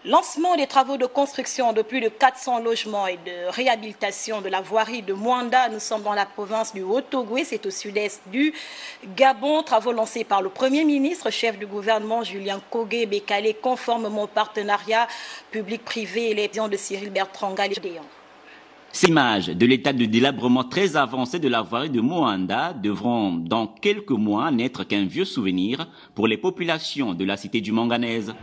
Lancement des travaux de construction de plus de 400 logements et de réhabilitation de la voirie de Mwanda. Nous sommes dans la province du Haut-Ogooué, c'est au sud-est du Gabon. Travaux lancés par le Premier ministre, chef du gouvernement Julien Kogué Bekale, conformément au partenariat public-privé et les plans de Cyril Bertrand Galédéan. Ces images de l'état de délabrement très avancé de la voirie de Mwanda devront dans quelques mois n'être qu'un vieux souvenir pour les populations de la cité du Manganèse.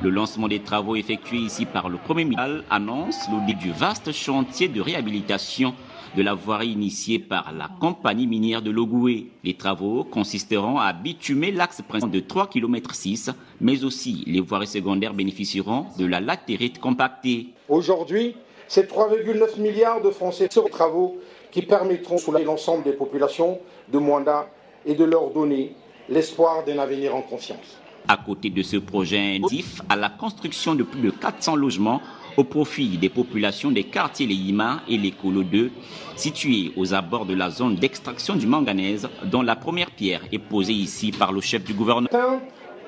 Le lancement des travaux effectués ici par le Premier ministre annonce le début du vaste chantier de réhabilitation de la voirie initiée par la compagnie minière de l'Ogooué. Les travaux consisteront à bitumer l'axe principal de 3,6 km, mais aussi les voiries secondaires bénéficieront de la latérite compactée. Aujourd'hui, c'est 3,9 milliards de francs CFA sur les travaux qui permettront de soulager l'ensemble des populations de Mwanda et de leur donner l'espoir d'un avenir en confiance. À côté de ce projet intensif à la construction de plus de 400 logements au profit des populations des quartiers Les Yima et les Colo 2, situés aux abords de la zone d'extraction du manganèse, dont la première pierre est posée ici par le chef du gouvernement.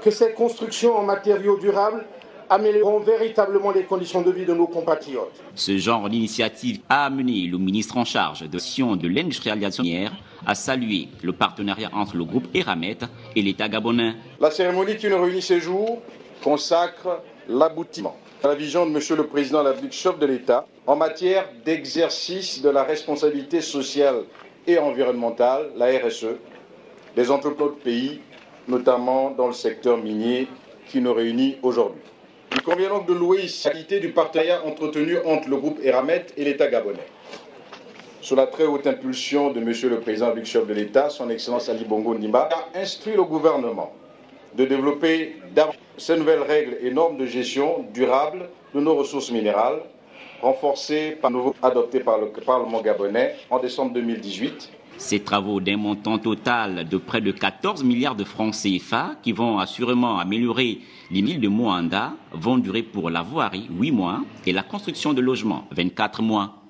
Que ces constructions en matériaux durables amélioreront véritablement les conditions de vie de nos compatriotes. Ce genre d'initiative a amené le ministre en charge de l'industrialisation à saluer le partenariat entre le groupe Eramet et l'État gabonais. La cérémonie qui nous réunit ces jours consacre l'aboutissement à la vision de M. le Président de la République, chef de l'État, en matière d'exercice de la responsabilité sociale et environnementale, la RSE, des entreprises de notre pays, notamment dans le secteur minier qui nous réunit aujourd'hui. Il convient donc de louer la qualité du partenariat entretenu entre le groupe Eramet et l'État gabonais. Sous la très haute impulsion de M. le Président du chef de l'État, son Excellence Ali Bongo Ndimba, a instruit le gouvernement de développer ces nouvelles règles et normes de gestion durable de nos ressources minérales, renforcées par nouveau adoptées par le Parlement gabonais en décembre 2018. Ces travaux d'un montant total de près de 14 milliards de francs CFA qui vont assurément améliorer l'île de Mwanda vont durer pour la voirie 8 mois et la construction de logements 24 mois.